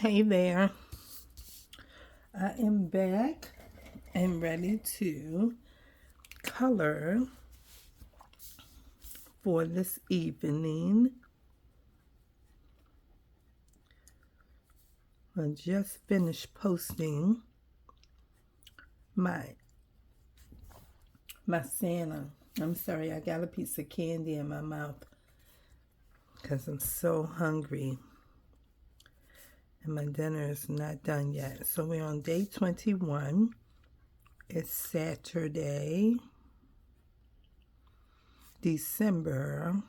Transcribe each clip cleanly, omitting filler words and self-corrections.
Hey there, I am back and ready to color for this evening. I just finished posting my Santa. I'm sorry, I got a piece of candy in my mouth because I'm so hungry and my dinner is not done yet. So we're on day 21. It's Saturday, December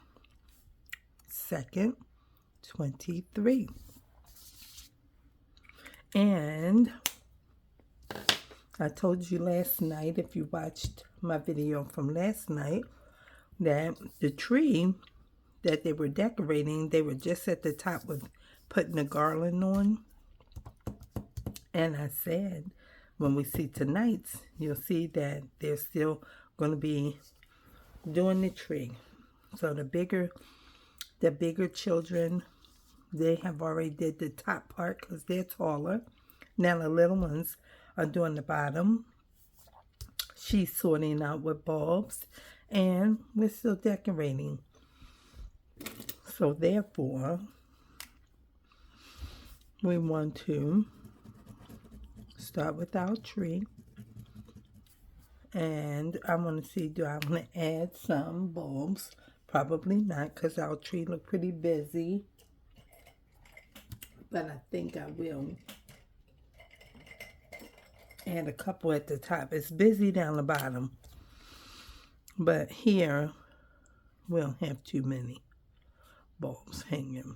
2nd, 23. And I told you last night, if you watched my video from last night, that the tree that they were decorating, they were just at the top with putting the garland on. And I said, when we see tonight's, you'll see that they're still going to be doing the tree. So the bigger children, they have already did the top part because they're taller. Now the little ones are doing the bottom. She's sorting out with bulbs, and we're still decorating. So therefore, we want to start with our tree. And I want to see, do I want to add some bulbs? Probably not, because our tree look pretty busy. But I think I will add a couple at the top. It's busy down the bottom. But here, we don't have too many bulbs hanging.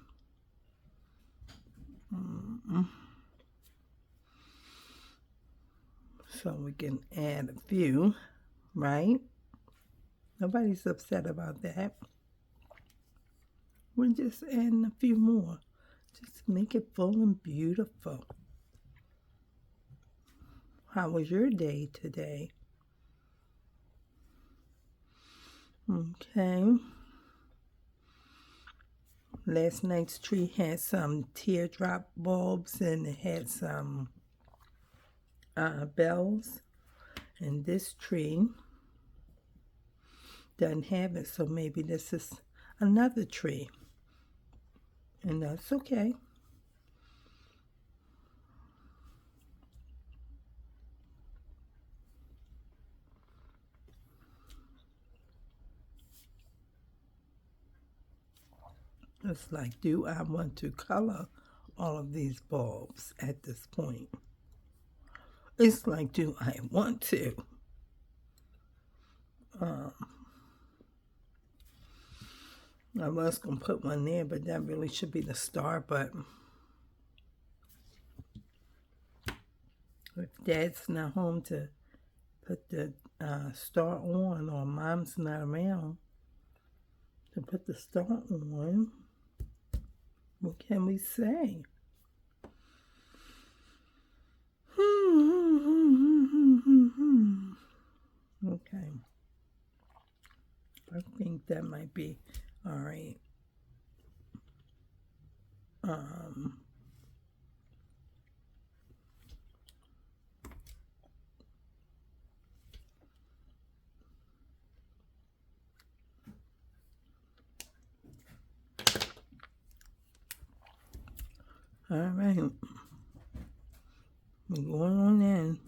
So we can add a few, right? Nobody's upset about that. We're just adding a few more. Just make it full and beautiful. How was your day today? Okay. Last night's tree had some teardrop bulbs and it had some bells. And this tree doesn't have it, so maybe this is another tree. And that's okay. It's like, do I want to color all of these bulbs at this point? It's like, do I want to? I was going to put one there, but that really should be the star, but if Dad's not home to put the star on, or Mom's not around to put the star on, what can we say? Okay. I think that might be all right. All right. We're going on in.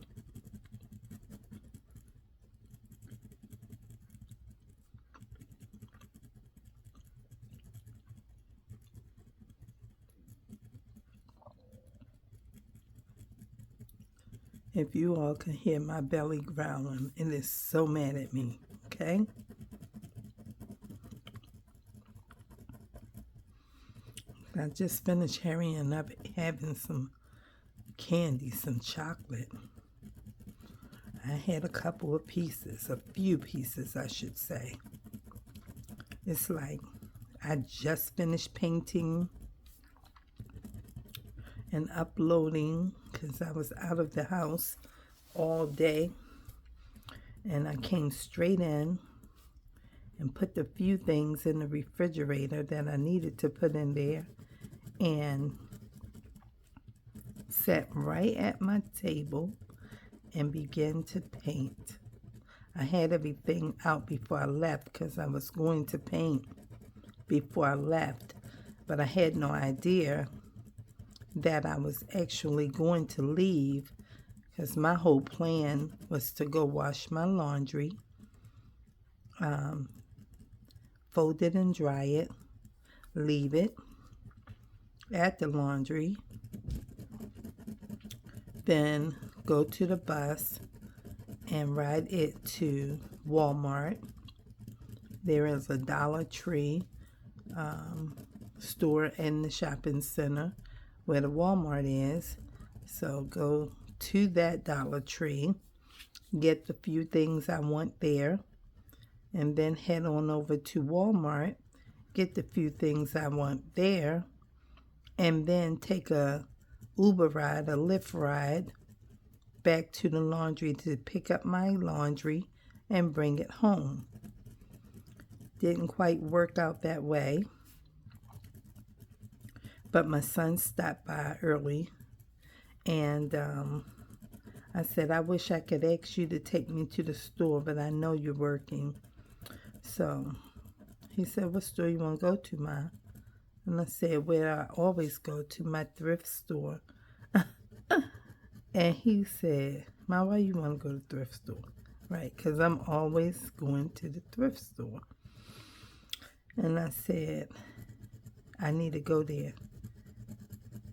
If you all can hear my belly growling, it is so mad at me, okay? I just finished hurrying up having some candy, some chocolate. I had a couple of pieces, a few pieces, I should say. It's like I just finished painting and uploading because I was out of the house all day. And I came straight in and put the few things in the refrigerator that I needed to put in there. And sat right at my table and began to paint. I had everything out before I left because I was going to paint before I left, but I had no idea that I was actually going to leave because my whole plan was to go wash my laundry, fold it and dry it, leave it at the laundry, then go to the bus and ride it to Walmart. There is a Dollar Tree store in the shopping center where the Walmart is. So go to that Dollar Tree, get the few things I want there, and then head on over to Walmart, get the few things I want there, and then take a Uber ride, a Lyft ride, back to the laundry to pick up my laundry and bring it home. Didn't quite work out that way, but my son stopped by early, and I said, I wish I could ask you to take me to the store, but I know you're working. So he said, what store you want to go to, Ma? And I said, where I always go to, my thrift store. And he said, Ma, why you want to go to the thrift store? Right, because I'm always going to the thrift store. And I said, I need to go there.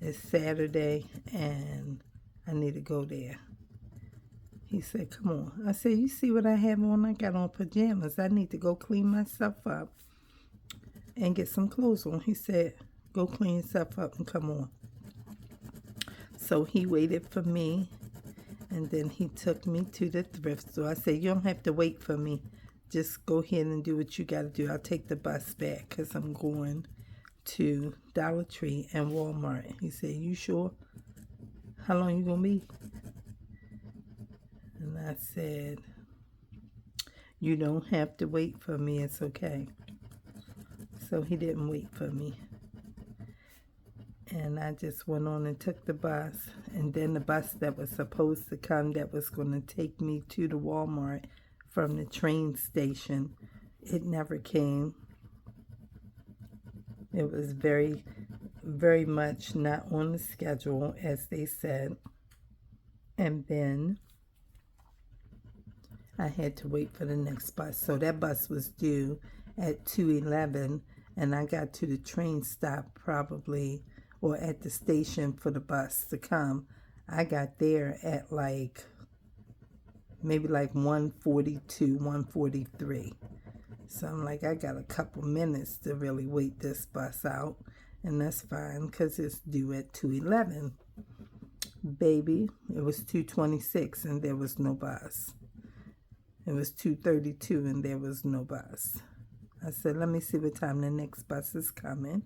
It's Saturday, and I need to go there. He said, come on. I said, you see what I have on? I got on pajamas. I need to go clean myself up and get some clothes on. He said, go clean yourself up and come on. So he waited for me, and then he took me to the thrift store. I said, you don't have to wait for me. Just go ahead and do what you got to do. I'll take the bus back because I'm going to Dollar Tree and Walmart. He said, you sure? How long you going to be? And I said, you don't have to wait for me. It's okay. So he didn't wait for me. And I just went on and took the bus. And then the bus that was supposed to come that was going to take me to the Walmart from the train station, it never came. It was very, very much not on the schedule, as they said. And then I had to wait for the next bus. So that bus was due at 2:11, and I got to the train stop probably, or at the station for the bus to come. I got there at maybe 1:42, 1:43. So I'm like, I got a couple minutes to really wait this bus out, and that's fine because it's due at 2:11. Baby, it was 2:26 and there was no bus. It was 2:32 and there was no bus. I said, let me see what time the next bus is coming.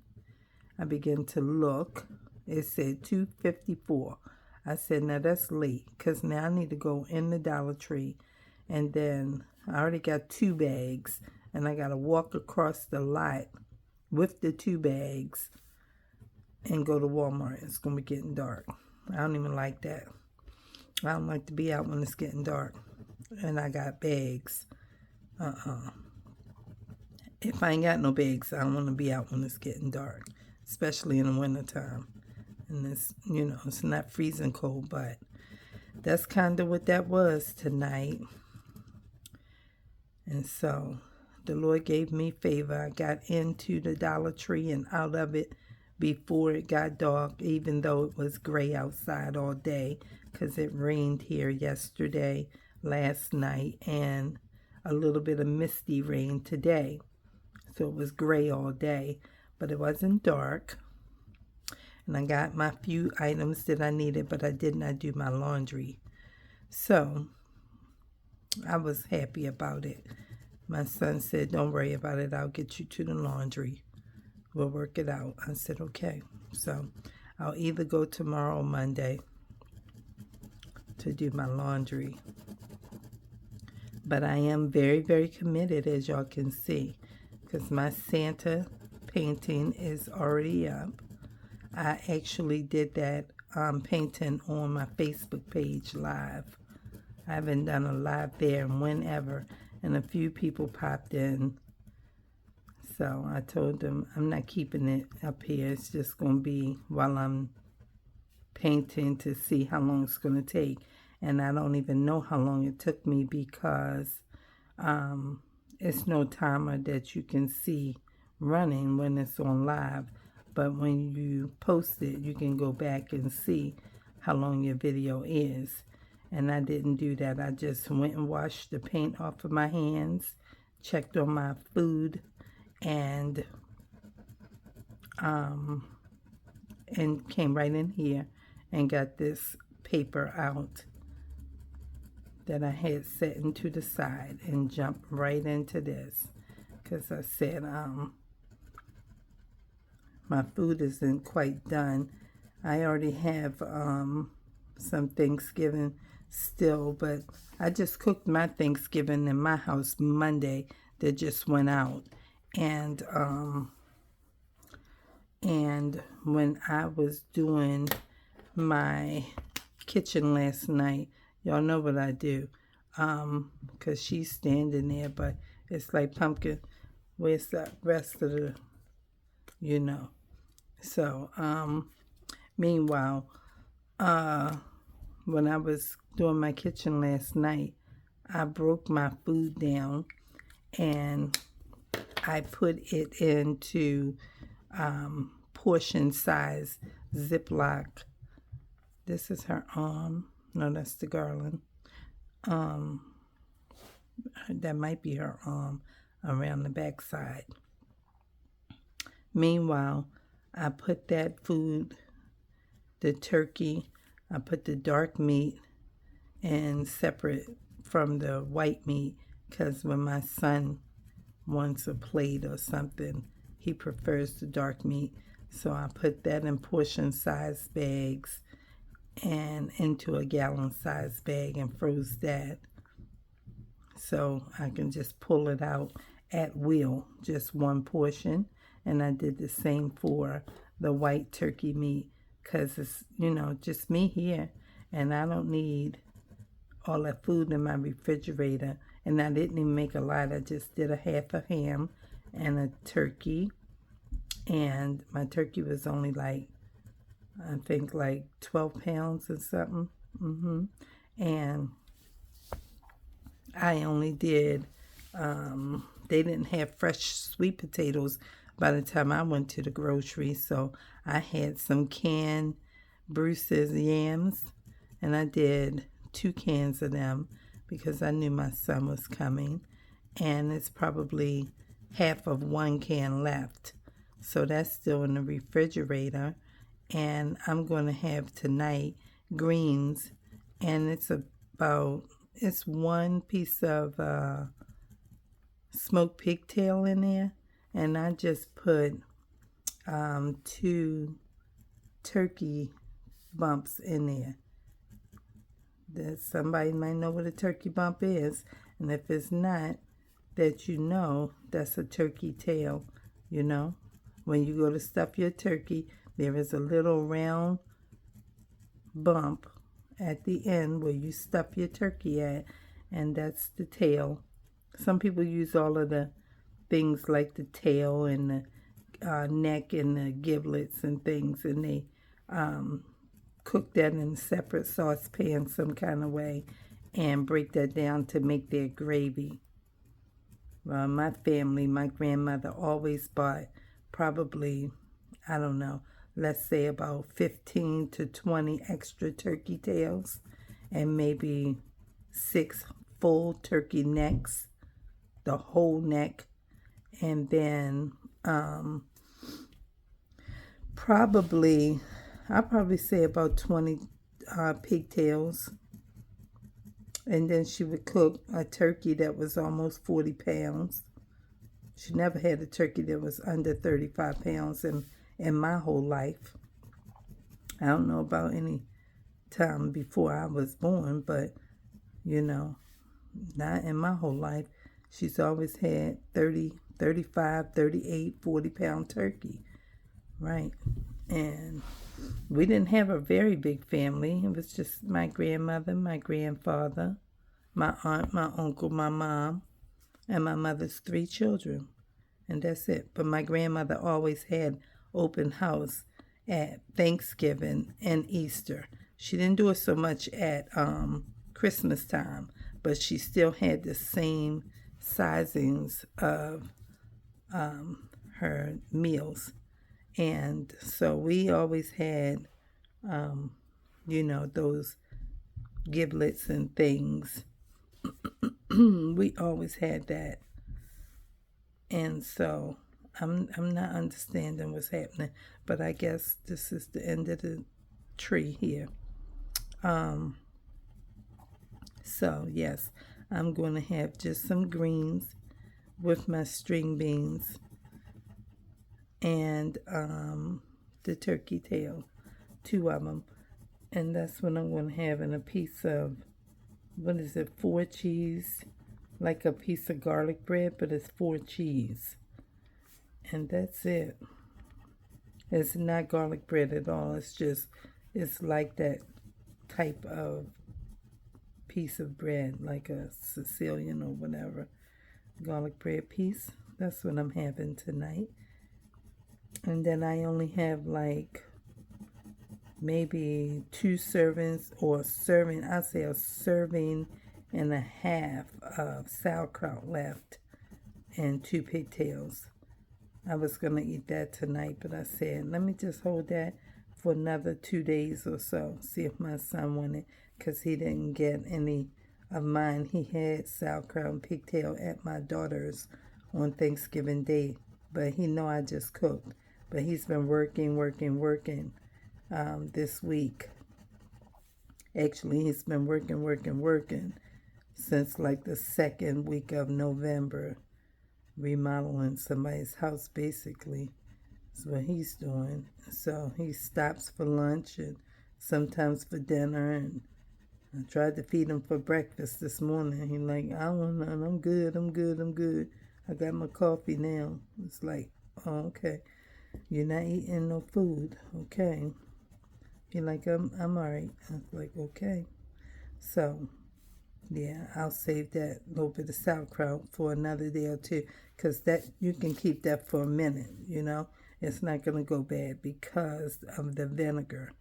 I began to look. It said 2:54. I said, now that's late because now I need to go in the Dollar Tree, and then I already got 2 bags, and I got to walk across the lot with the 2 bags and go to Walmart. It's going to be getting dark. I don't even like that. I don't like to be out when it's getting dark. And I got bags. If I ain't got no bags, I don't want to be out when it's getting dark, especially in the wintertime. And it's, it's not freezing cold, but that's kind of what that was tonight. And so the Lord gave me favor. I got into the Dollar Tree and out of it before it got dark, even though it was gray outside all day, because it rained here yesterday, last night, and a little bit of misty rain today. So it was gray all day, but it wasn't dark. And I got my few items that I needed, but I did not do my laundry. So I was happy about it. My son said, don't worry about it. I'll get you to the laundry. We'll work it out. I said, okay. So I'll either go tomorrow or Monday to do my laundry. But I am very, very committed, as y'all can see, because my Santa painting is already up. I actually did that painting on my Facebook page live. I haven't done a live there in whenever, and a few people popped in. So I told them I'm not keeping it up here. It's just going to be while I'm painting to see how long it's going to take. And I don't even know how long it took me because it's no timer that you can see running when it's on live. But when you post it, you can go back and see how long your video is. And I didn't do that. I just went and washed the paint off of my hands, checked on my food, and came right in here and got this paper out that I had set into the side and jumped right into this because I said my food isn't quite done. I already have some Thanksgiving still, but I just cooked my Thanksgiving in my house Monday that just went out. And when I was doing my kitchen last night, y'all know what I do, because she's standing there, but it's like, Pumpkin, where's the rest of the, you know. So, meanwhile, when I was doing my kitchen last night, I broke my food down and I put it into portion size Ziploc. This is her arm. No, that's the garland. That might be her arm around the back side. Meanwhile, I put that food, the turkey, I put the dark meat and separate from the white meat, because when my son wants a plate or something, he prefers the dark meat. So I put that in portion size bags and into a gallon size bag and froze that, so I can just pull it out at will, just one portion. And I did the same for the white turkey meat, because it's, you know, just me here, and I don't need all that food in my refrigerator. And I didn't even make a lot. I just did a half a ham and a turkey, and my turkey was only like, I think like 12 pounds or something. And I only did, they didn't have fresh sweet potatoes by the time I went to the grocery, so I had some canned Bruce's yams, and I did 2 cans of them because I knew my son was coming, and it's probably half of 1 can left, so that's still in the refrigerator. And I'm going to have tonight greens, and it's 1 piece of smoked pigtail in there, and I just put 2 turkey bumps in there. That somebody might know what a turkey bump is, and if it's not, that you know, that's a turkey tail. You know, when you go to stuff your turkey, there is a little round bump at the end where you stuff your turkey at, and that's the tail. Some people use all of the things like the tail and the neck and the giblets and things, and they cook that in a separate saucepan some kind of way and break that down to make their gravy. Well, my family, my grandmother always bought probably, I don't know, let's say about 15 to 20 extra turkey tails and maybe 6 full turkey necks, the whole neck, and then I'll probably say about 20 pigtails. And then she would cook a turkey that was almost 40 pounds. She never had a turkey that was under 35 pounds in my whole life. I don't know about any time before I was born, but, you know, not in my whole life. She's always had 30, 35, 38, 40-pound turkey, right? And We didn't have a very big family. It was just my grandmother, my grandfather, my aunt, my uncle, my mom, and my mother's 3 children. And that's it. But my grandmother always had open house at Thanksgiving and Easter. She didn't do it so much at Christmas time, but she still had the same sizings of her meals. And so we always had, those giblets and things. We always had that. And so I'm not understanding what's happening, but I guess this is the end of the tree here. So yes, I'm going to have just some greens with my string beans and the turkey tail, 2 of them. And that's what I'm going to have in a piece of, 4 cheese, like a piece of garlic bread, but it's 4 cheese. And that's it. It's not garlic bread at all. It's like that type of piece of bread, like a Sicilian or whatever. Garlic bread piece. That's what I'm having tonight. And then I only have like maybe 2 servings or serving, I'd say a serving and a half of sauerkraut left and 2 pigtails. I was going to eat that tonight, but I said, let me just hold that for another 2 days or so, see if my son wanted, because he didn't get any of mine. He had sauerkraut and pigtail at my daughter's on Thanksgiving Day, but he know I just cooked. But he's been working this week. Actually, he's been working since like the 2nd week of November, remodeling somebody's house basically. That's what he's doing. So he stops for lunch and sometimes for dinner, and I tried to feed him for breakfast this morning. He's like, I don't want none. I'm good. I got my coffee now. It's like, oh, okay. You're not eating no food. Okay. You're like, I'm all right. I was like, okay. So, yeah, I'll save that little bit of sauerkraut for another day or two, because that you can keep that for a minute, It's not going to go bad because of the vinegar.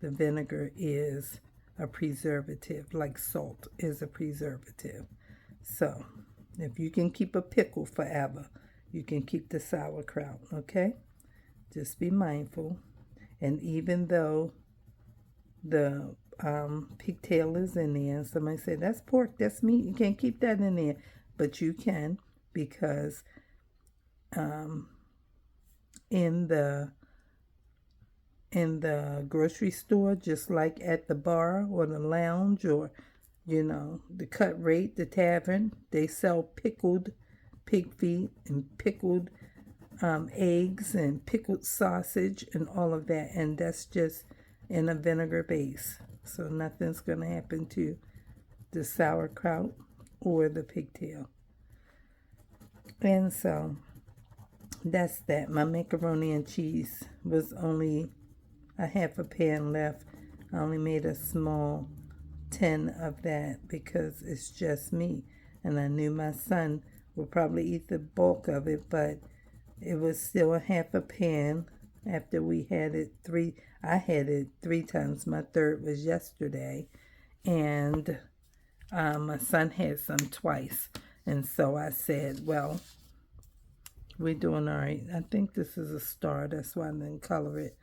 The vinegar is a preservative, like salt is a preservative. So, if you can keep a pickle forever, you can keep the sauerkraut, okay? Just be mindful. And even though the pigtail is in there, somebody said, that's pork, that's meat, you can't keep that in there. But you can, because in the grocery store, just like at the bar or the lounge or, the cut rate, the tavern, they sell pickled pig feet and pickled eggs and pickled sausage and all of that. And that's just in a vinegar base. So nothing's going to happen to the sauerkraut or the pigtail. And so that's that. My macaroni and cheese was only a half a pan left. I only made a small tin of that because it's just me. And I knew my son would probably eat the bulk of it, but it was still a half a pan after we had it I had it 3 times. My third was yesterday. And my son had some twice. And so I said, well, we're doing all right. I think this is a star. That's why I didn't color it.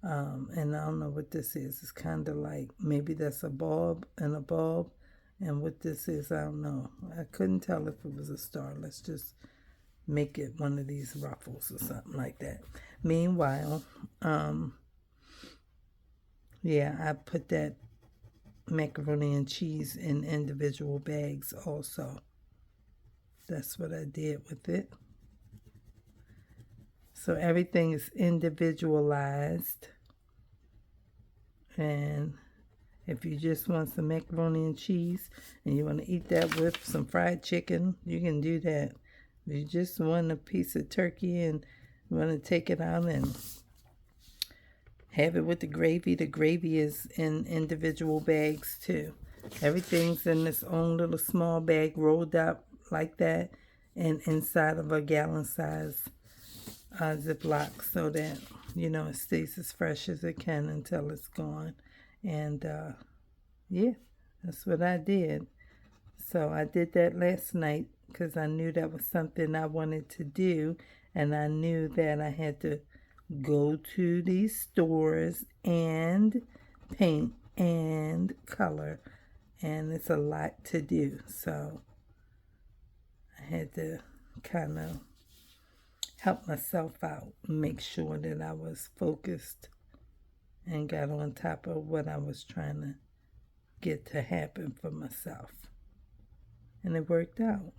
And I don't know what this is. It's kind of like, maybe that's a bulb and a bulb. And what this is, I don't know. I couldn't tell if it was a star. Let's just make it one of these ruffles or something like that. Meanwhile, yeah, I put that macaroni and cheese in individual bags also. That's what I did with it. So everything is individualized. And if you just want some macaroni and cheese and you want to eat that with some fried chicken, you can do that. If you just want a piece of turkey and you want to take it out and Have it with the gravy. The gravy is in individual bags too. Everything's in this own little small bag rolled up like that and inside of a gallon size Ziploc so that, it stays as fresh as it can until it's gone. And yeah, that's what I did. So I did that last night because I knew that was something I wanted to do. And I knew that I had to go to these stores and paint and color. And it's a lot to do. So I had to kind of help myself out, make sure that I was focused and got on top of what I was trying to get to happen for myself. And it worked out.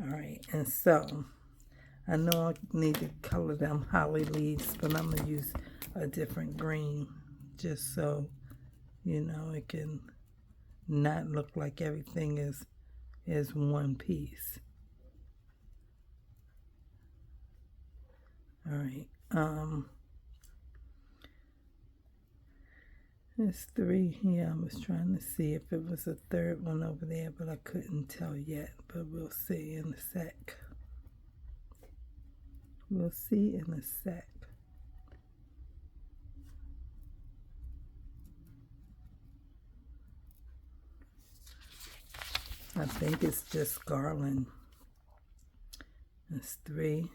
All right, and so I know I need to color them holly leaves, but I'm going to use a different green just so, it can not look like everything is one piece. All right. There's 3 here. I was trying to see if it was a third one over there, but I couldn't tell yet. But we'll see in a sec. We'll see in a sec. I think it's just garland. That's 3.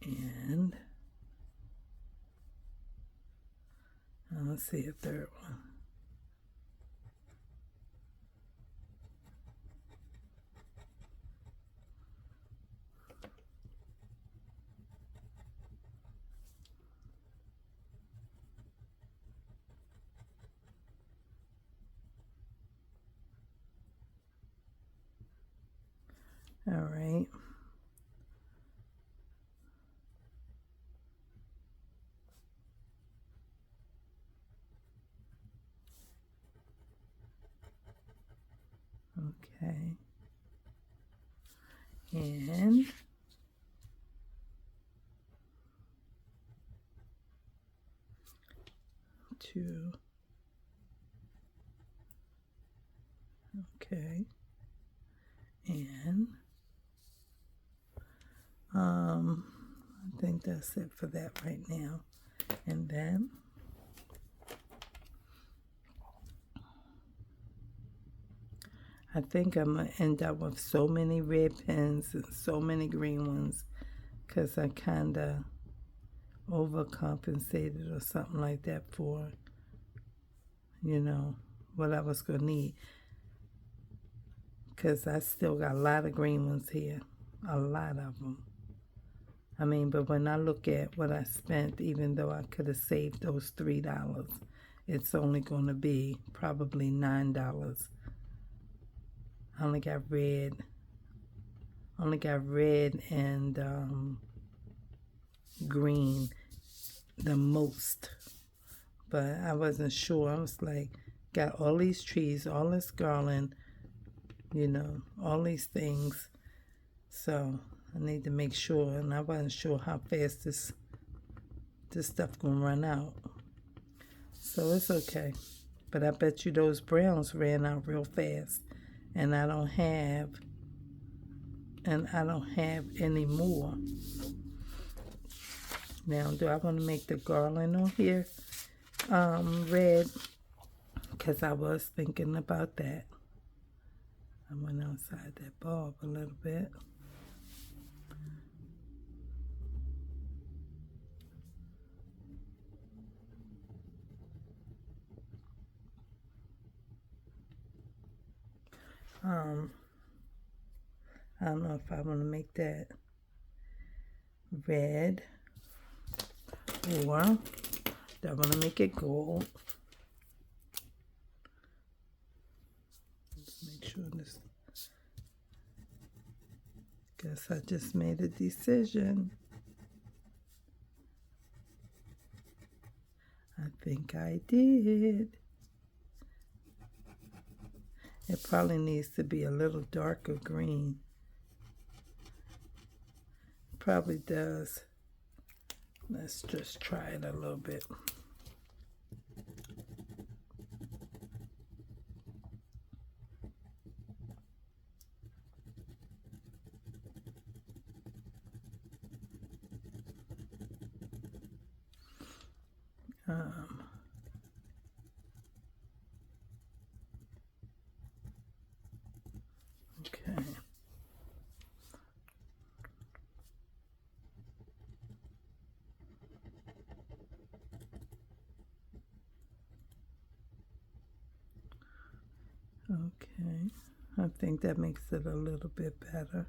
And I don't see a third one. All right. Okay. And two. Okay. And I think that's it for that right now. And then I think I'm going to end up with so many red pens and so many green ones because I kind of overcompensated or something like that for, what I was going to need. Because I still got a lot of green ones here. A lot of them. I mean, but when I look at what I spent, even though I could have saved those $3, it's only going to be probably $9. I only got red and green the most. But I wasn't sure. I was like, got all these trees, all this garland, all these things. So I need to make sure, and I wasn't sure how fast this stuff gonna run out. So it's okay. But I bet you those browns ran out real fast. And I don't have any more. Now, do I want to make the garland on here red? Because I was thinking about that. I went outside that bulb a little bit. I don't know if I want to make that red or do I want to make it gold. Let's make sure this. Guess I just made a decision. I think I did. It probably needs to be a little darker green. probably does. Let's just try it a little bit. Okay. Okay. I think that makes it a little bit better.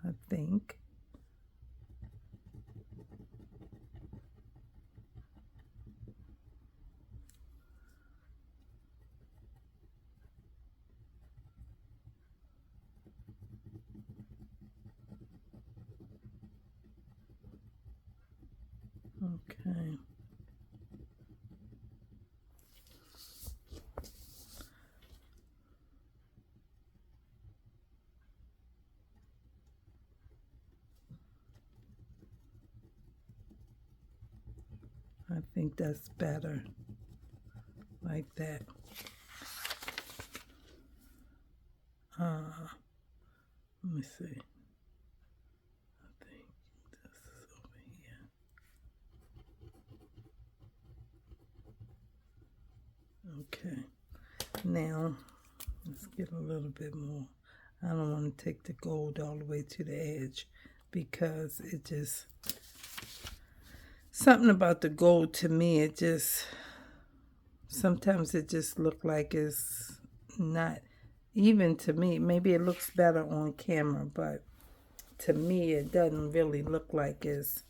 I think. Okay. I think that's better. Like that. Let me see. I think this is over here. Okay. Now, let's get a little bit more. I don't want to take the gold all the way to the edge because it just, something about the gold to me, it just, sometimes it just look like it's not, even to me, maybe it looks better on camera, but to me it doesn't really look like it's,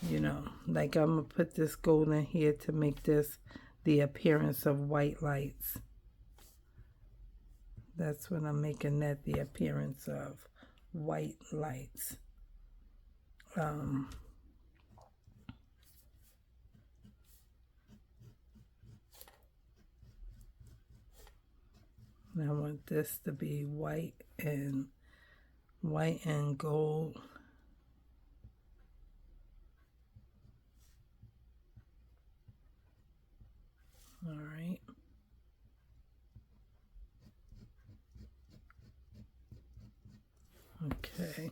you know, like I'm going to put this gold in here to make this the appearance of white lights. That's what I'm making that the appearance of white lights. I want this to be white and gold. All right. Okay.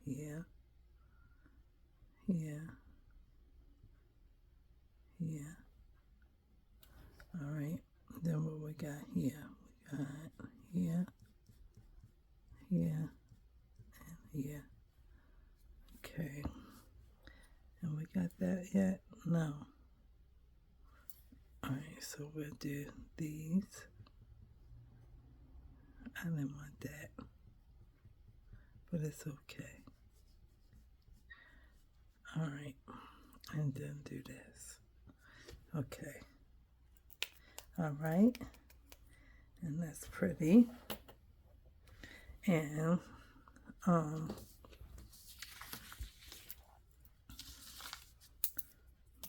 Yeah. Yeah. Yeah. All right. Then what we got here? We got here, here, and here. Okay. And we got that yet? No. All right. So we'll do these. I didn't want that, but it's okay. All right. And then do this. Okay. All right. And that's pretty. And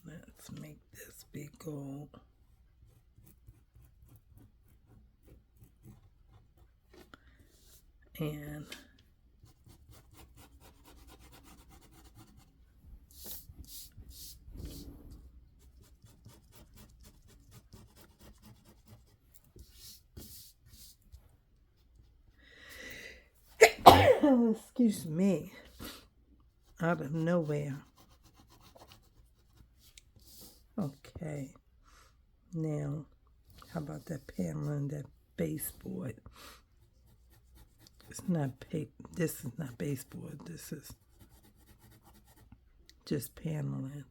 let's make this big gold. And oh, excuse me, out of nowhere. Okay, now how about that paneling, that baseboard? It's not this is not baseboard, this is just paneling.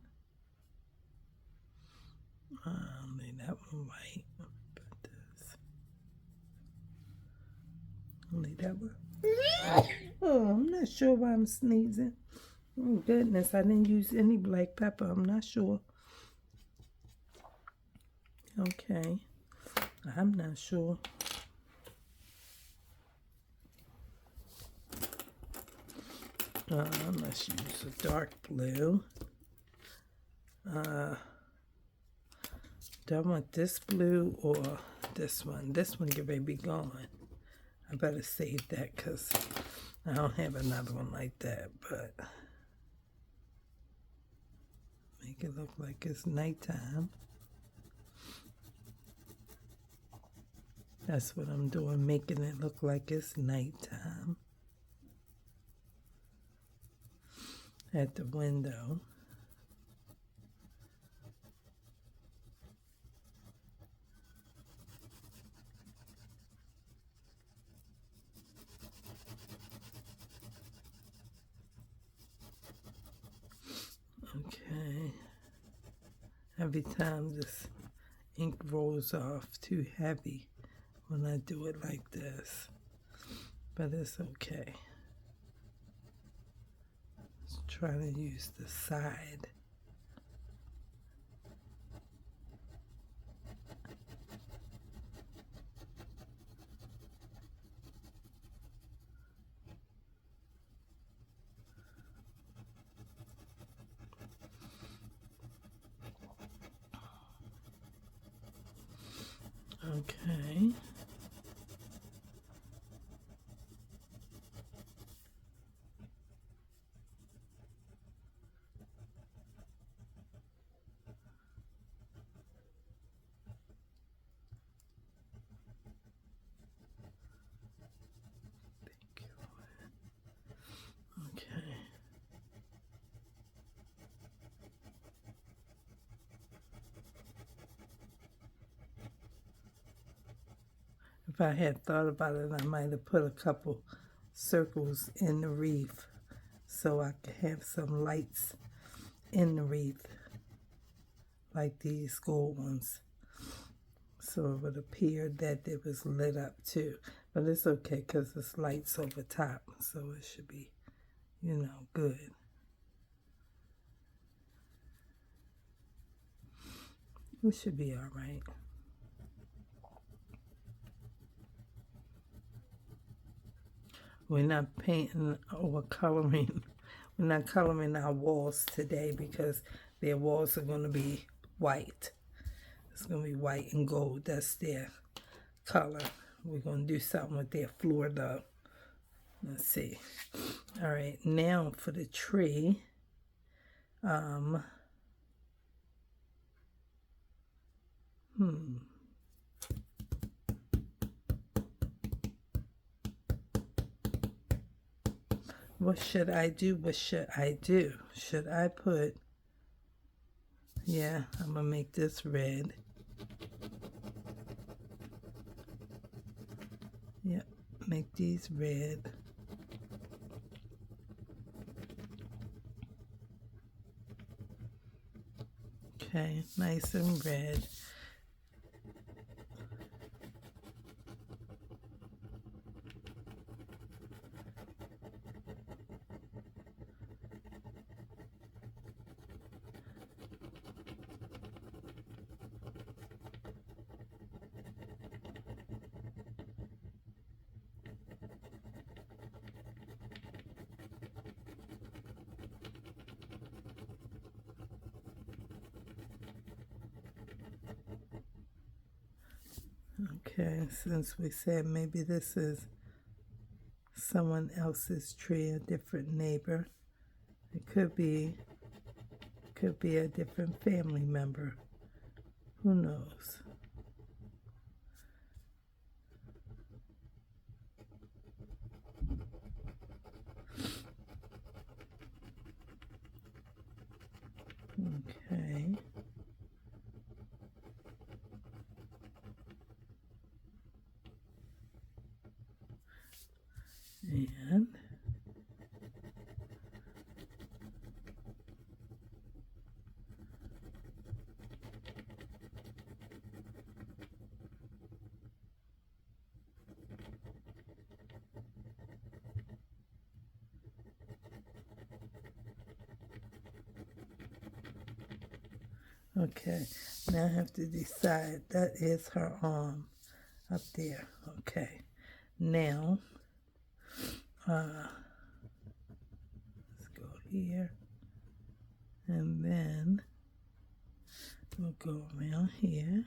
Leave that one white. Put this. Leave that one. Oh, I'm not sure why I'm sneezing. Oh goodness, I didn't use any black pepper. I'm not sure. Okay, I'm not sure. Let's use a dark blue. Do I want this blue or this one. This one get ready to be gone. I better save that because I don't have another one like that, but make it look like it's nighttime. That's what I'm doing, making it look like it's nighttime at the window. Okay. Every time this ink rolls off too heavy when I do it like this, but it's okay. Just trying to use the side. Okay. Okay. If I had thought about it, I might have put a couple circles in the wreath so I could have some lights in the wreath, like these gold ones. So it would appear that it was lit up too. But it's okay because it's lights over top, so it should be, you know, good. It should be all right. We're not painting or coloring. We're not coloring our walls today because their walls are going to be white. It's going to be white and gold. That's their color. We're going to do something with their floor though. Let's see. All right, now for the tree. What should I do? What should I do? Should I put, yeah, I'm going to make this red. Yep, make these red. Okay, nice and red. Okay, since we said maybe this is someone else's tree, a different neighbor, it could be a different family member. Who knows? Okay. And okay, now I have to decide. That is her arm up there. Okay, now let's go here, and then we'll go around here.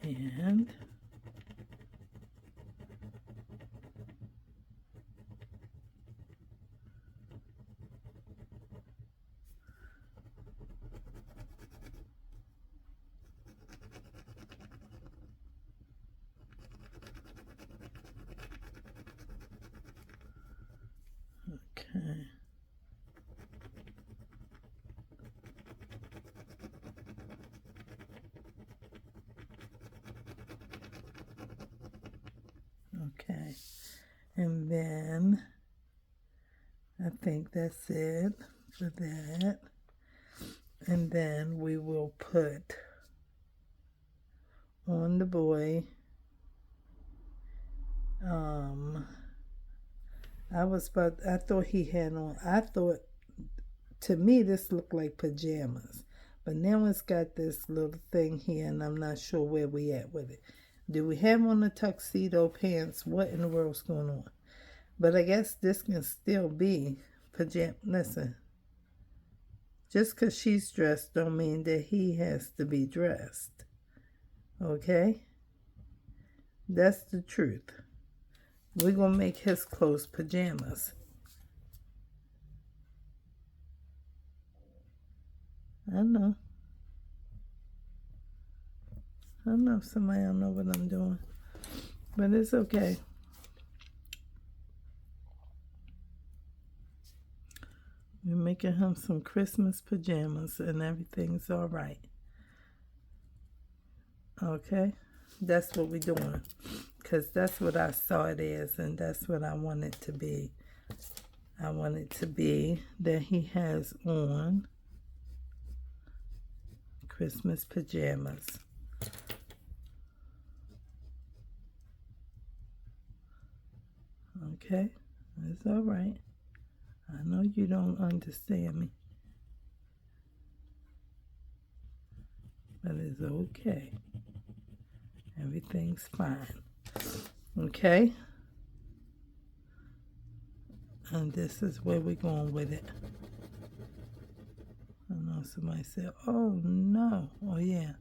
And okay. Okay. And then I think that's it for that. And then we will put on the boy, I thought he had on, to me this looked like pajamas. But now it's got this little thing here and I'm not sure where we at with it. Do we have on the tuxedo pants? What in the world's going on? But I guess this can still be pajama. Listen, just because she's dressed don't mean that he has to be dressed. Okay? That's the truth. We're going to make his clothes pajamas. I know somebody don't know what I'm doing. But it's okay. We're making him some Christmas pajamas and everything's all right. Okay? That's what we're doing. Because that's what I saw it as and that's what I want it to be. I want it to be that he has on Christmas pajamas. Okay? It's all right. I know you don't understand me. But it's okay. Everything's fine. Okay? And this is where we're going with it. I know somebody said, oh no. Oh yeah.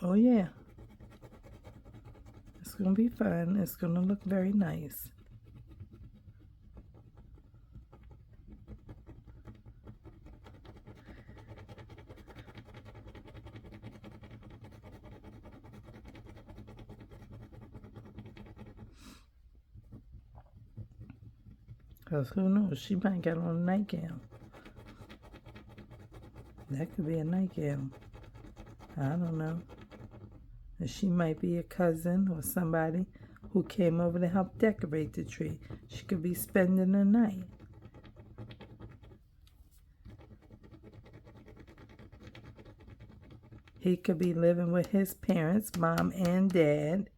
Oh yeah. It's going to be fun. It's going to look very nice. Because who knows? She might get on a nightgown. That could be a nightgown. I don't know. And she might be a cousin or somebody who came over to help decorate the tree. She could be spending the night. He could be living with his parents, mom and dad.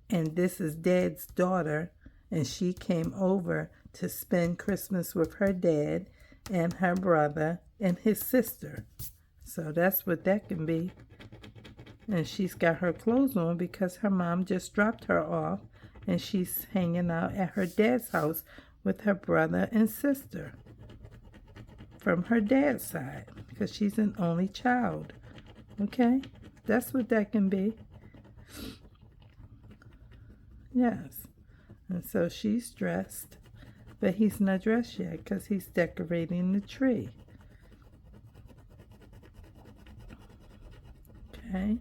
And this is dad's daughter. And she came over to spend Christmas with her dad and her brother and his sister. So that's what that can be. And she's got her clothes on because her mom just dropped her off and she's hanging out at her dad's house with her brother and sister from her dad's side because she's an only child. Okay? That's what that can be. Yes. And so she's dressed, but he's not dressed yet because he's decorating the tree. Okay?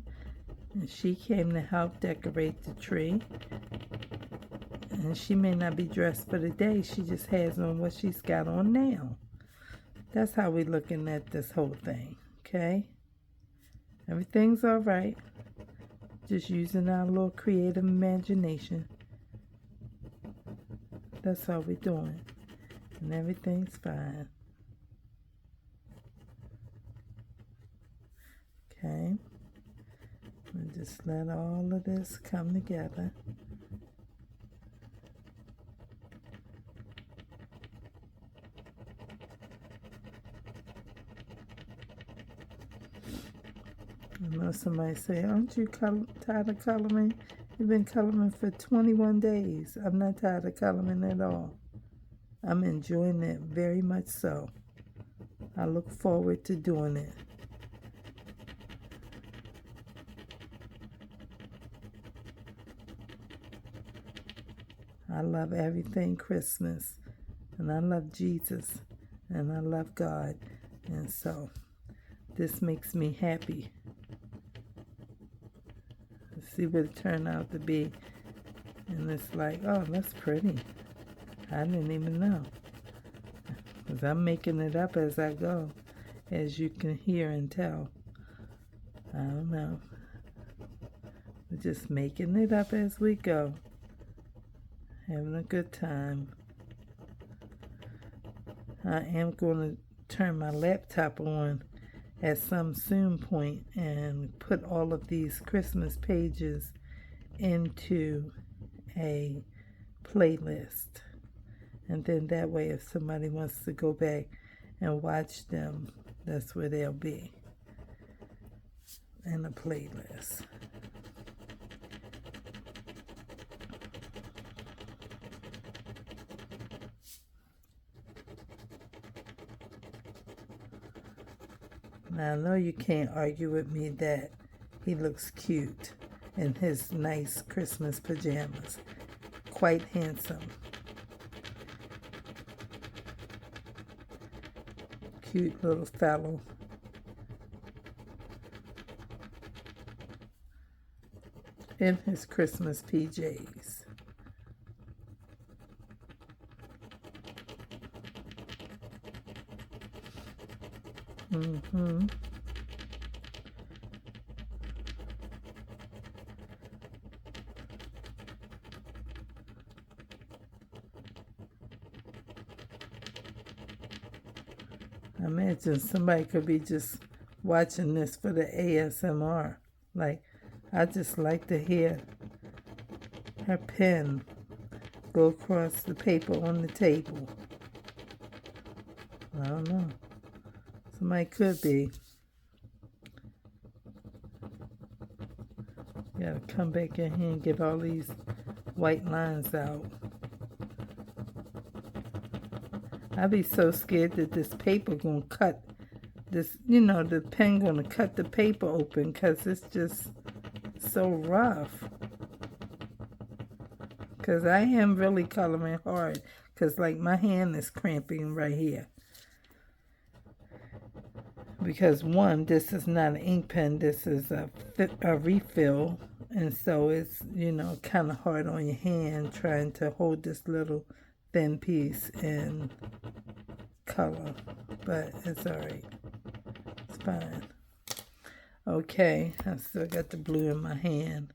And she came to help decorate the tree. And she may not be dressed for the day. She just has on what she's got on now. That's how we're looking at this whole thing. Okay? Everything's all right. Just using our little creative imagination. That's all we're doing. And everything's fine. Okay? And just let all of this come together. I know somebody say, aren't you tired of coloring? You've been coloring for 21 days. I'm not tired of coloring at all. I'm enjoying it very much so. I look forward to doing it. I love everything Christmas, and I love Jesus, and I love God, and so this makes me happy. Let's see what it turned out to be, and it's like, oh, that's pretty. I didn't even know, because I'm making it up as I go, as you can hear and tell. I don't know. We're just making it up as we go. Having a good time. I am going to turn my laptop on at some soon point and put all of these Christmas pages into a playlist. And then that way, if somebody wants to go back and watch them, that's where they'll be, in a playlist. Now, I know you can't argue with me that he looks cute in his nice Christmas pajamas. Quite handsome. Cute little fellow. In his Christmas PJs. I imagine somebody could be just watching this for the ASMR. Like, I just like to hear her pen go across the paper on the table. I don't know. Somebody could be. Gotta come back in here and get all these white lines out. I'd be so scared that this paper gonna cut this, the pen gonna cut the paper open, because it's just so rough. Because I am really coloring hard, because like my hand is cramping right here. Because one, this is not an ink pen, this is a refill, and so it's, kind of hard on your hand trying to hold this little thin piece in color, but it's alright. It's fine. Okay, I still got the blue in my hand.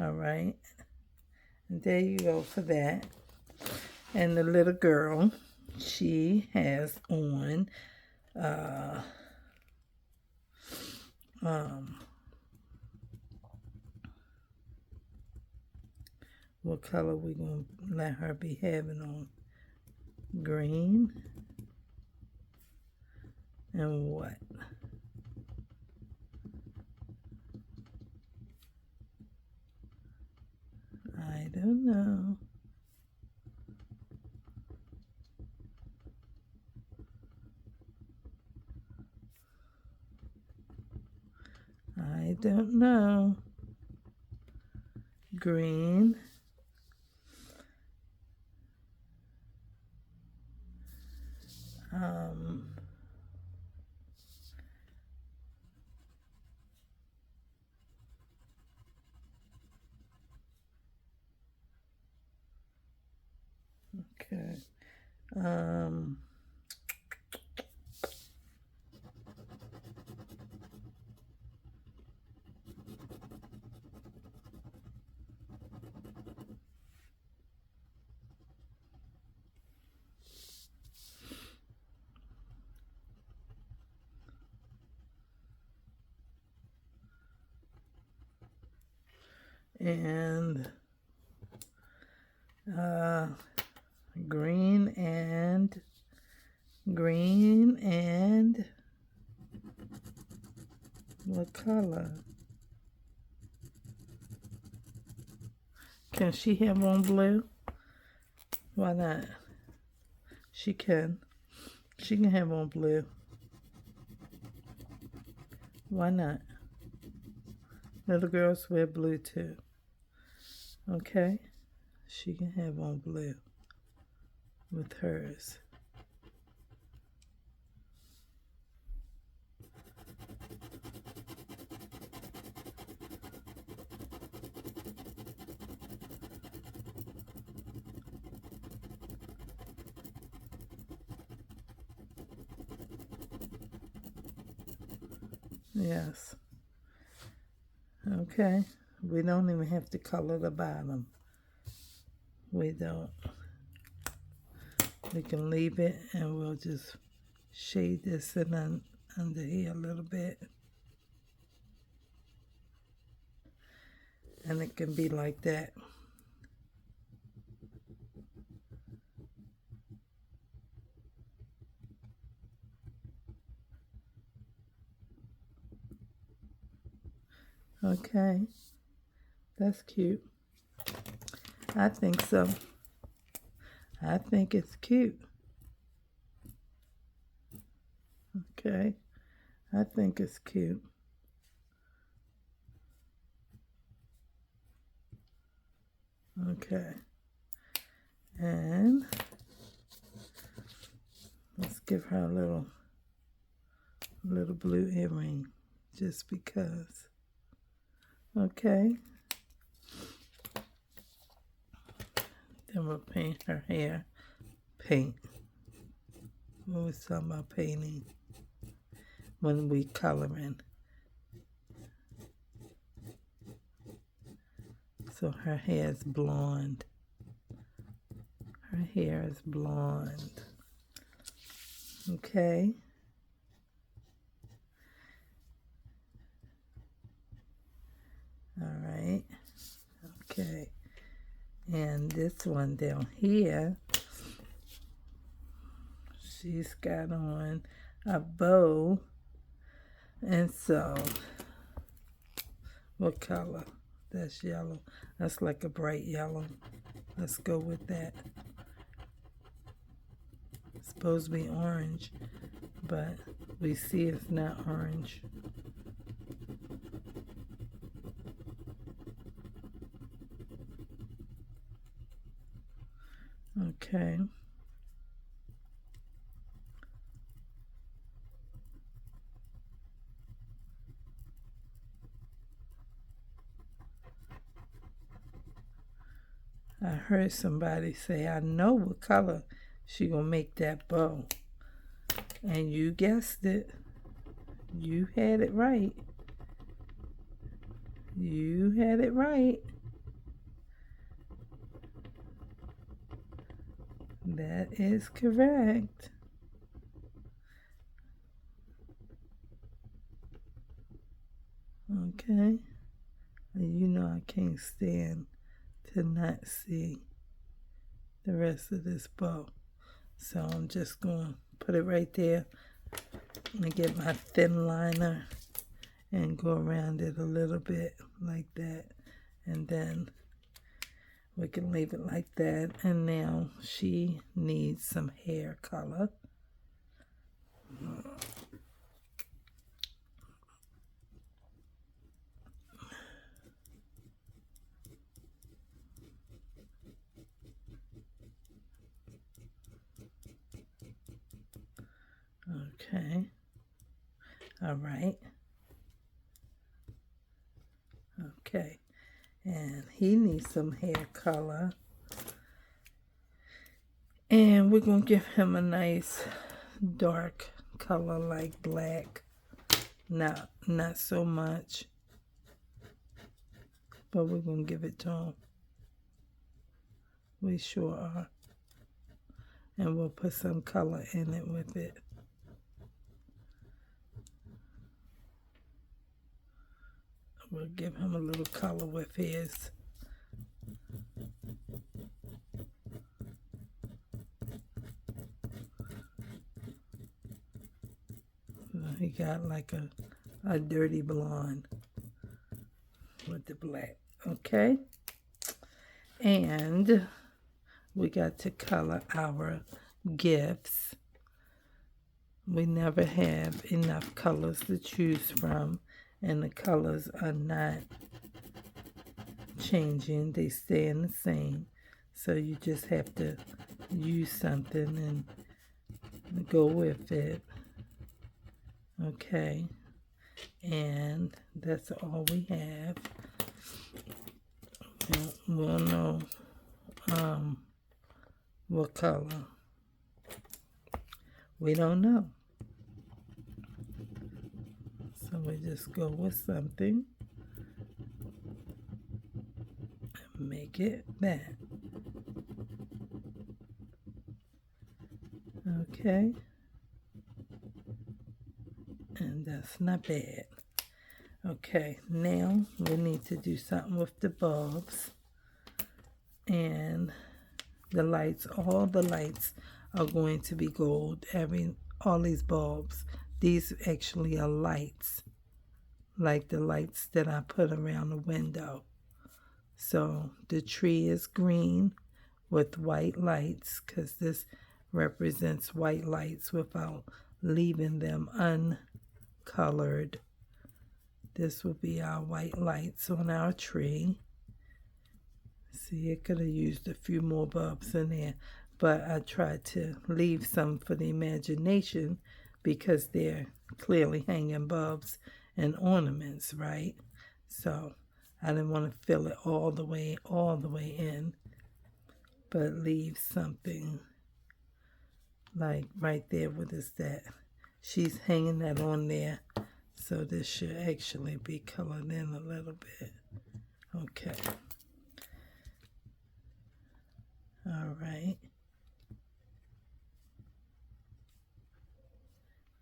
Alright, and there you go for that. And the little girl, she has on what color we gonna let her be having on? Green. And what? I don't know. I don't know. Green. Okay. And green and what color? Can she have on blue? Why not? She can. She can have on blue. Why not? Little girls wear blue too. Okay? She can have on blue with hers. Yes. Okay. We don't even have to color the bottom. We don't. We can leave it and we'll just shade this in under here a little bit. And it can be like that. Okay. That's cute. I think so. I think it's cute. Okay. I think it's cute. Okay. And let's give her a little blue earring just because. Okay. Then we'll paint her hair. Paint. We was talking about painting when we coloring. So her hair is blonde. Her hair is blonde. Okay. All right. Okay. And this one down here, she's got on a bow. And so, what color? That's yellow. That's like a bright yellow. Let's go with that. It's supposed to be orange, but we see it's not orange. Okay. I heard somebody say, I know what color she gonna make that bow. And you guessed it. You had it right. You had it right. That is correct. Okay. And you know I can't stand to not see the rest of this bow. So I'm just going to put it right there and get my thin liner and go around it a little bit like that. And then we can leave it like that. And now she needs some hair color. Okay. All right. Okay. And he needs some hair color. And we're going to give him a nice dark color like black. Not so much. But we're going to give it to him. We sure are. And we'll put some color in it with it. We'll give him a little color with his. He got like a dirty blonde with the black. Okay. And we got to color our gifts. We never have enough colors to choose from. and the colors are not changing, they staying the same. So you just have to use something and go with it. Okay, and that's all we have. We'll know what color. We don't know. So we just go with something and make it that. Okay. And that's not bad. Okay, now we need to do something with the bulbs and the lights. All the lights are going to be gold. All these bulbs, these actually are lights, like the lights that I put around the window. So the tree is green with white lights, because this represents white lights without leaving them uncolored. This will be our white lights on our tree. See, I could have used a few more bulbs in there, but I tried to leave some for the imagination because they're clearly hanging bulbs and ornaments, right? So I didn't want to fill it all the way in, but leave something like right there. What is that? She's hanging that on there. So this should actually be colored in a little bit. Okay. All right.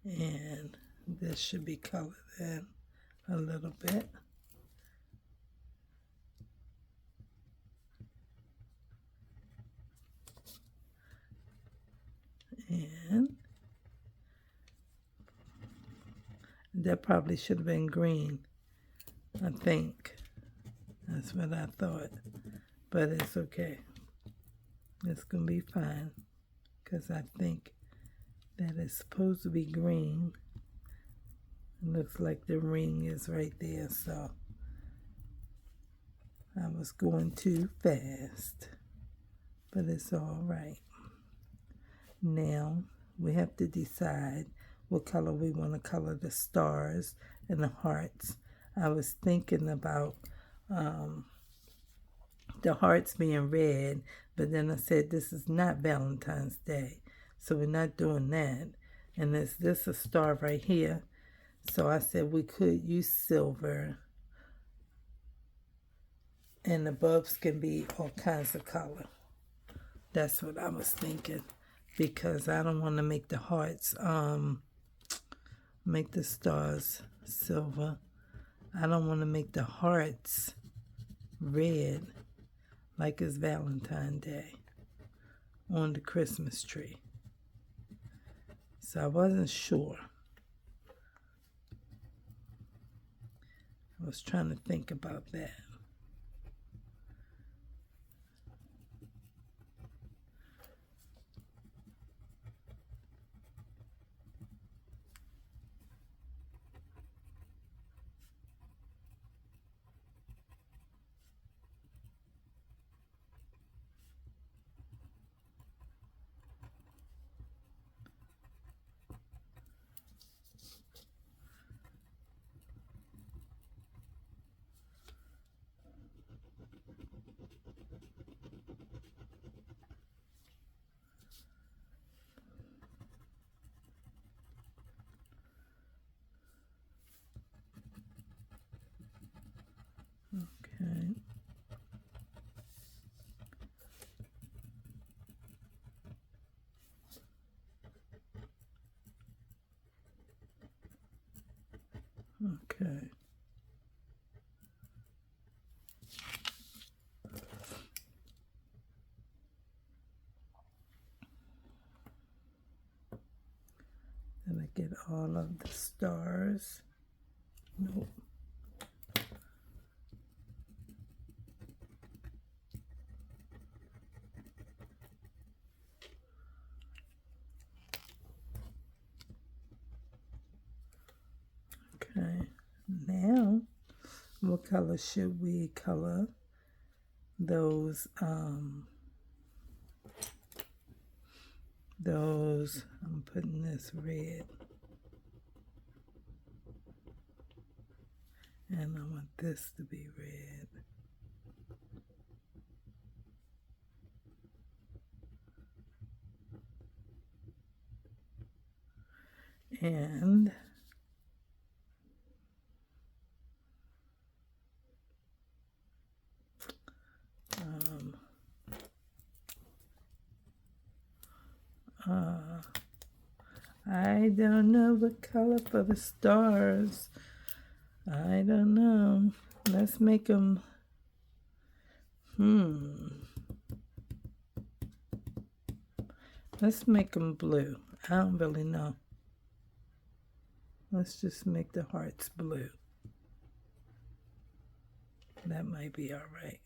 And this should be colored in a little bit. And that probably should have been green, I think. That's what I thought. But it's okay. It's going to be fine, because I think that it's supposed to be green. It looks like the ring is right there, so I was going too fast. But it's all right. Now we have to decide what color we want to color the stars and the hearts. I was thinking about the hearts being red, but then I said this is not Valentine's Day, so we're not doing that. And is this a star right here? So I said we could use silver, and the bulbs can be all kinds of color. That's what I was thinking, because I don't want to make the hearts, make the stars silver. I don't want to make the hearts red like it's Valentine's Day on the Christmas tree. So I wasn't sure. I was trying to think about that. Okay. Okay. Then I get all of the stars. Nope. Okay, now What color should we color those I'm putting this red, and I want this to be red. And I don't know what color for the stars. I don't know. Let's make them, let's make them blue. I don't really know. Let's just make the hearts blue. That might be all right.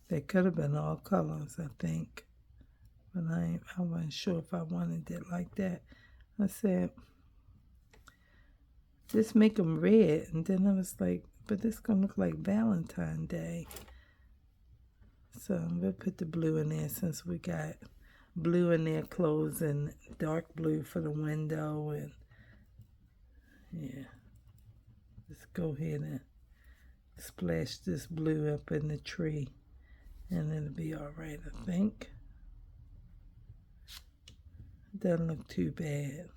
They could have been all colors, I think. But I wasn't sure if I wanted it like that. I said, just make them red. And then I was like, but this going to look like Valentine's Day. So we'll put the blue in there since we got blue in their clothes and dark blue for the window. And yeah, let's go ahead and splash this blue up in the tree. And it'll be all right, I think. Doesn't look too bad.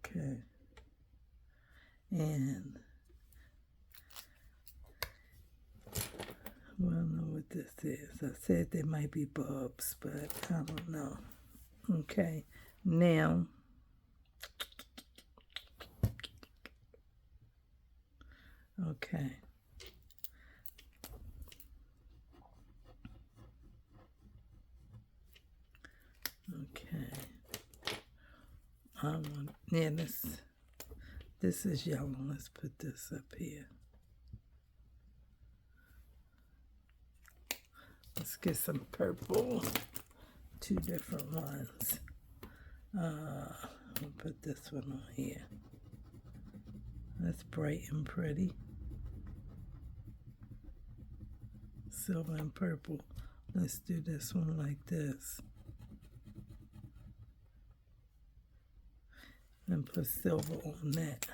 Okay. And we don't know what this is. I said there might be bulbs, but I don't know. Okay. Now, okay. Okay. Yeah, this is yellow. Let's put this up here. Let's get some purple. 2 different ones. I'll put this one on here. That's bright and pretty. Silver and purple. Let's do this one like this. And put silver on that.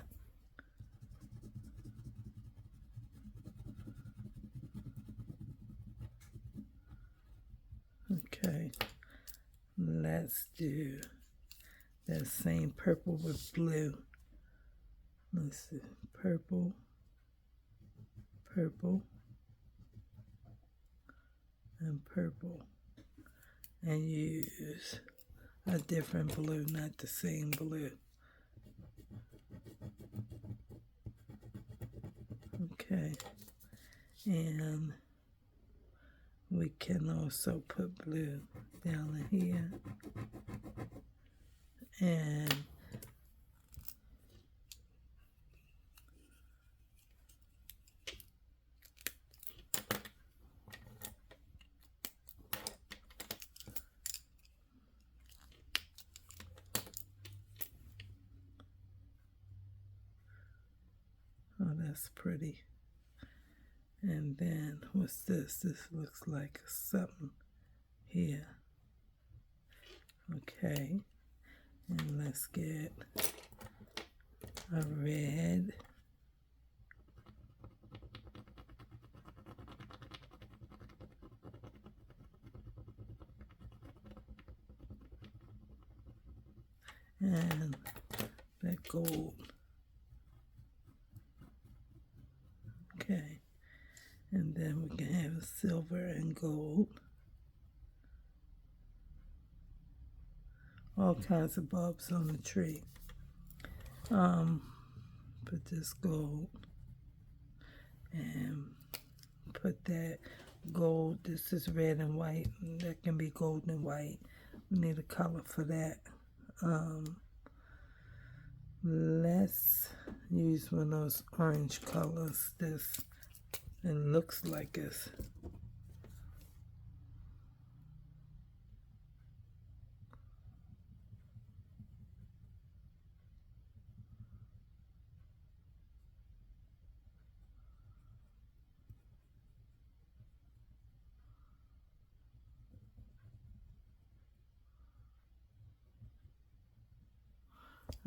Okay, let's do that same purple with blue. Let's see, purple, purple, and purple. And use a different blue, not the same blue. Okay, and we can also put blue down in here. And oh, that's pretty. And then what's this? This looks like something here. Okay. And let's get a red. And that gold. Okay. And then we can have silver and gold. All kinds of bulbs on the tree. Put this gold and put that gold. This is red and white. That can be gold and white. We need a color for that. Let's use one of those orange colors. This, it looks like it's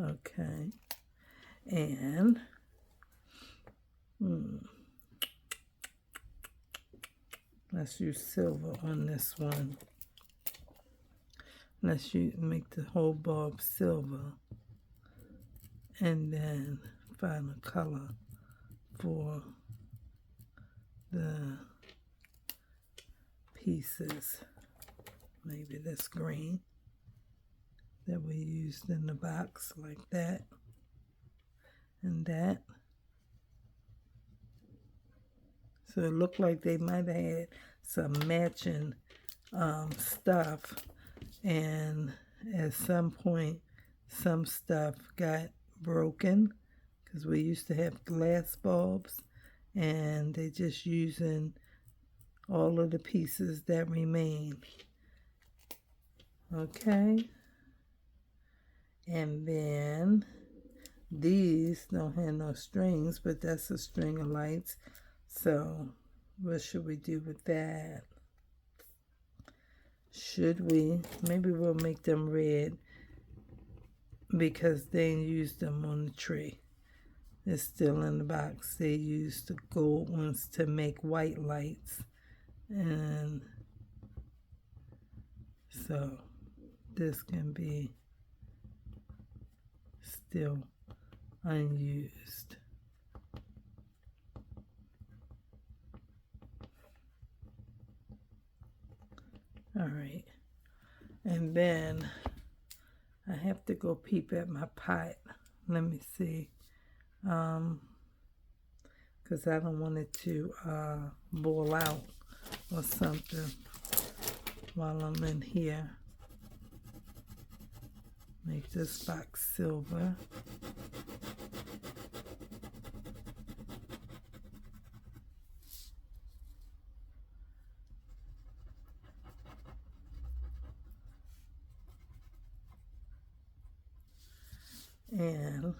okay. And let's use silver on this one. Let's make the whole bulb silver. And then find a color for the pieces. Maybe this green that we used in the box, like that and that. So it looked like they might have had some matching stuff, and at some point some stuff got broken because we used to have glass bulbs, and they're just using all of the pieces that remain. Okay, and then these don't have no strings, but that's a string of lights. So what should we do with that? Should we? Maybe we'll make them red because they used them on the tree. It's still in the box. They used the gold ones to make white lights. And so this can be still unused. All right, and then I have to go peep at my pot. Let me see, because I don't want it to boil out or something while I'm in here. Make this box silver. And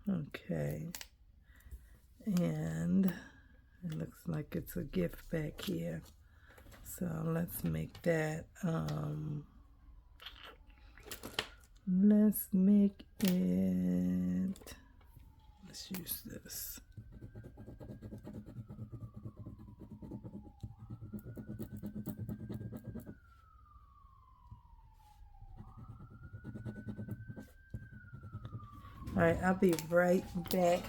okay, and it looks like it's a gift back here, so let's make that let's make it, let's use this. All right, I'll be right back.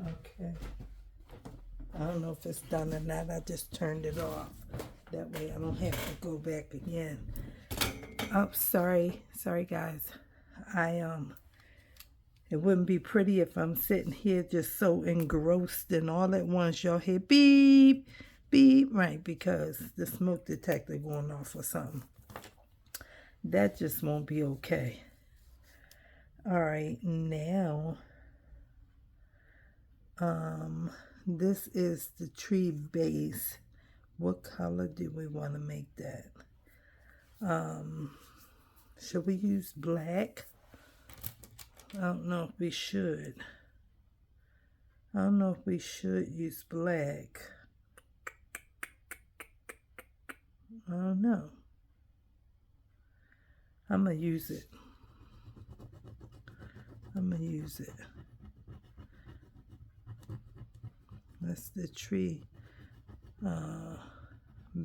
Okay. I don't know if it's done or not. I just turned it off. That way I don't have to go back again. Oh, sorry. Sorry, guys. It wouldn't be pretty if I'm sitting here just so engrossed and all at once y'all hear beep, beep, right, because the smoke detector going off or something. That just won't be okay. All right, now, this is the tree base. What color do we want to make that? Should we use black? I don't know if we should. I don't know if we should use black. I don't know. I'm going to use it. I'm going to use it. That's the tree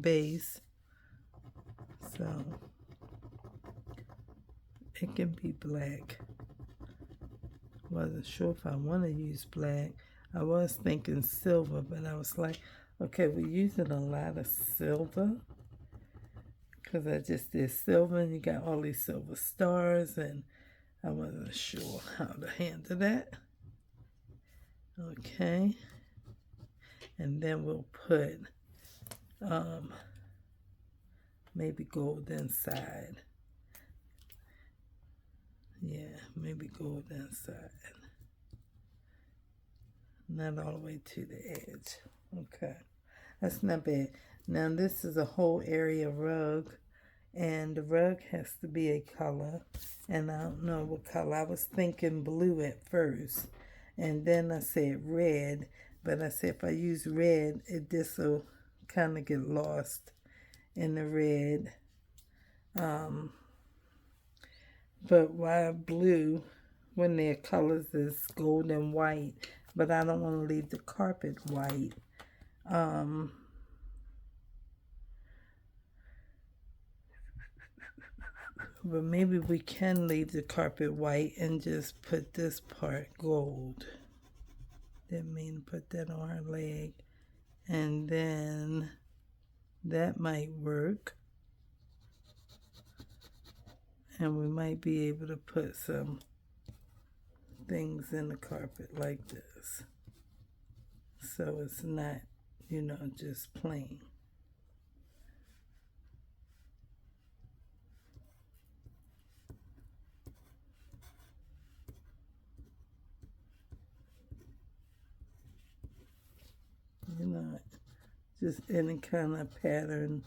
base. So it can be black. wasn't sure if I want to use black. I was thinking silver, but I was like, okay, we're using a lot of silver because I just did silver and you got all these silver stars and I wasn't sure how to handle that. Okay. And then we'll put maybe gold inside. Yeah, maybe gold inside. Not all the way to the edge. Okay. That's not bad. Now this is a whole area rug. And the rug has to be a color. And I don't know what color. I was thinking blue at first. And then I said red. But I said if I use red, this will kind of get lost in the red. But why blue when their colors is gold and white? But I don't want to leave the carpet white. But maybe we can leave the carpet white and just put this part gold. That means put that on her leg. And then that might work. And we might be able to put some things in the carpet like this. So it's not, you know, just plain. You know, just any kind of pattern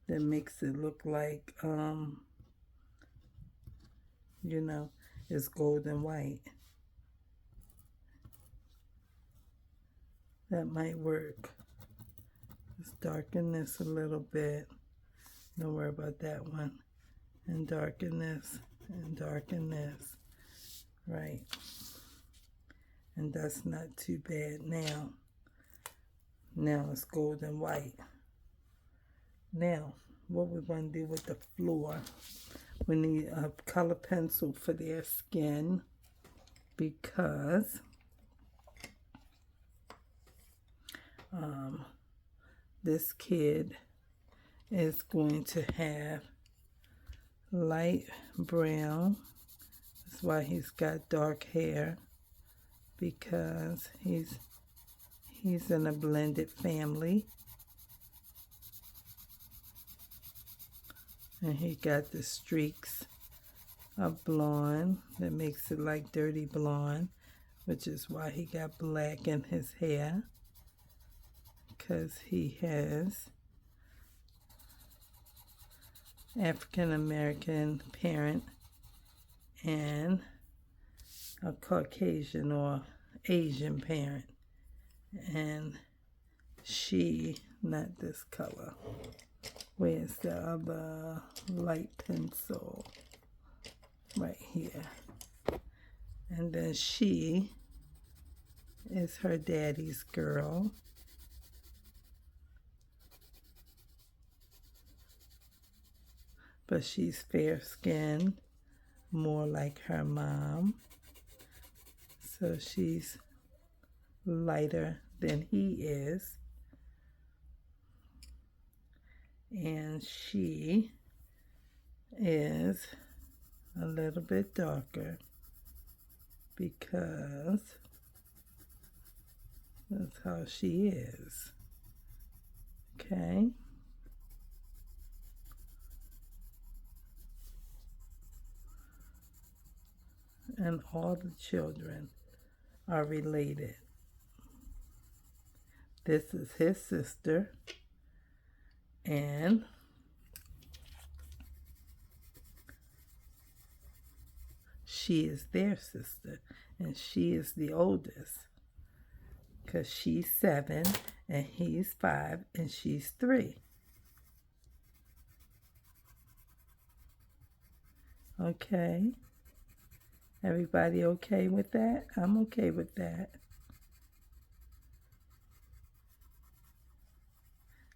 that makes it look like, you know, it's gold and white. That might work. Just darken this a little bit. Don't worry about that one. And darken this, and darken this. Right. And that's not too bad now. Now it's gold and white. Now, what we're going to do with the floor, we need a color pencil for their skin because this kid is going to have light brown. That's why he's got dark hair, because he's in a blended family. And he got the streaks of blonde that makes it like dirty blonde, which is why he got black in his hair, because he has African American parent and a Caucasian or Asian parent. And she, not this color. Where's the other light pencil? Right here. And then she is her daddy's girl. But she's fair-skinned, more like her mom. So she's lighter than he is. And she is a little bit darker because that's how she is. Okay. And all the children are related. This is his sister. And she is their sister, and she is the oldest, because she's 7 and he's 5 and she's 3. Okay, everybody okay with that? I'm okay with that.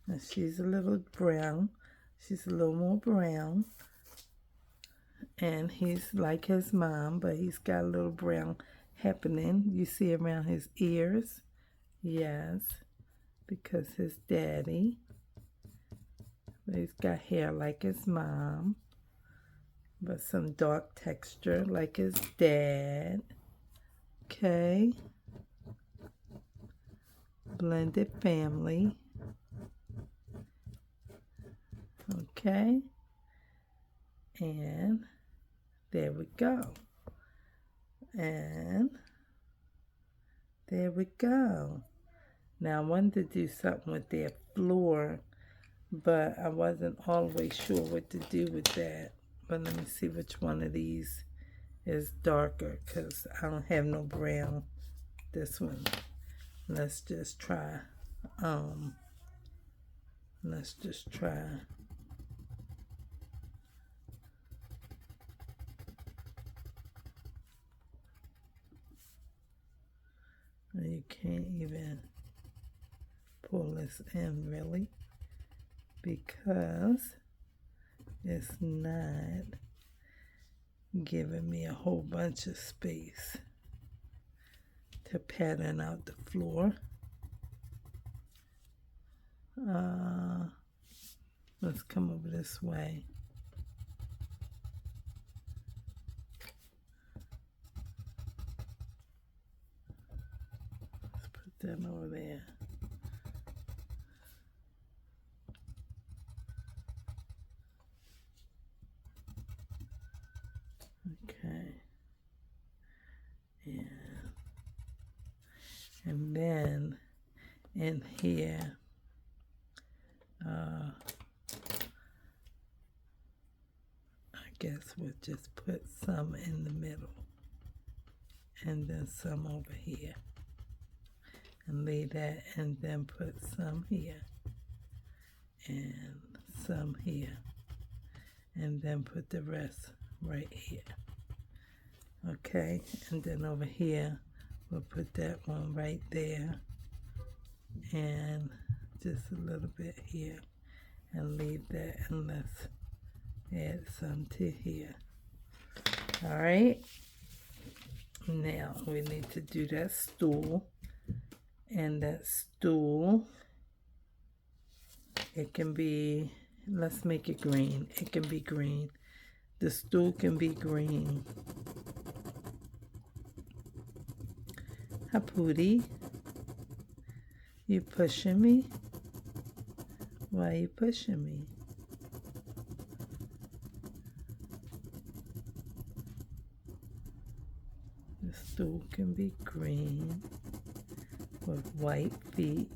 And she's a little brown. She's a little more brown. And he's like his mom, but he's got a little brown happening. You see around his ears. Yes, because his daddy. He's got hair like his mom, but some dark texture like his dad. Okay. Blended family. Okay. And there we go. And there we go. Now I wanted to do something with their floor, but I wasn't always sure what to do with that. But let me see which one of these is darker, because I don't have no brown. This one. Let's just try. Let's just try. You can't even pull this in really, because it's not giving me a whole bunch of space to pattern out the floor. Let's come over this way. Let's put that over there. Okay. Yeah. And then in here, I guess we'll just put some in the middle and then some over here and lay that, and then put some here and some here, and then put the rest right here. Okay, and then over here we'll put that one right there and just a little bit here, and leave that, and let's add some to here. All right, now we need to do that stool, and that stool, it can be, let's make it green. It can be green. The stool can be green. Hi, Pootie. You pushing me? Why are you pushing me? The stool can be green with white feet.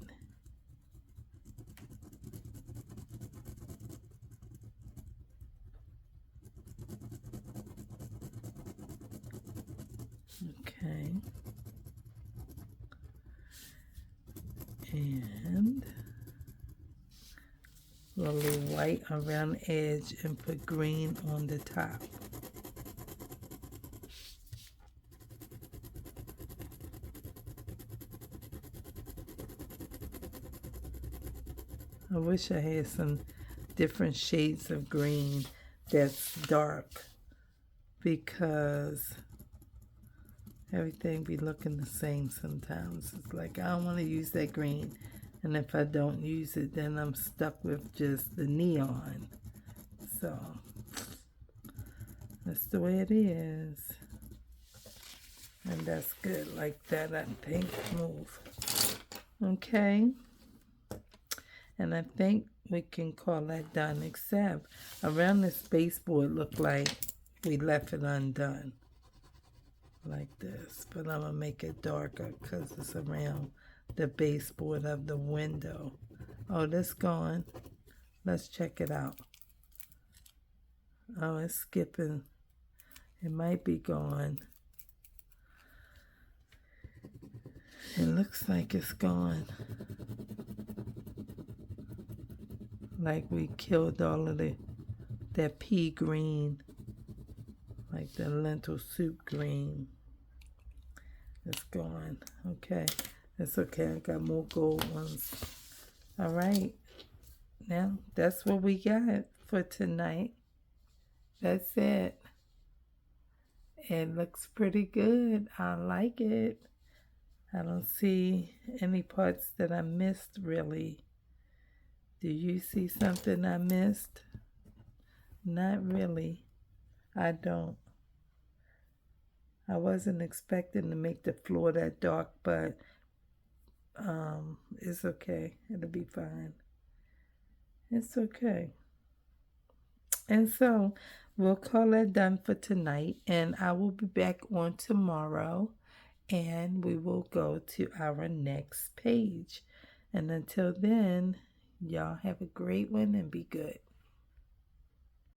Okay. And a little white around the edge and put green on the top. I wish I had some different shades of green that's dark, because everything be looking the same sometimes. It's like, I don't want to use that green, and if I don't use it, then I'm stuck with just the neon. So that's the way it is, and that's good. Like that, I think. Move. Okay, and I think we can call that done, except around this baseboard looked like we left it undone like this, but I'm gonna make it darker because it's around the baseboard of the window. Oh, that's gone. Let's check it out. Oh, it's skipping. It might be gone. It looks like it's gone. Like we killed all of that pea green, like the lentil soup green. It's gone. Okay, it's okay. I got more gold ones. All right, now that's what we got for tonight. That's it. it looks pretty good. I like it. I don't see any parts that I missed really. Do you see something I missed? Not really. I don't. I wasn't expecting to make the floor that dark, but it's okay. It'll be fine. It's okay. And so we'll call that done for tonight, and I will be back on tomorrow, and we will go to our next page. And until then, y'all have a great one and be good.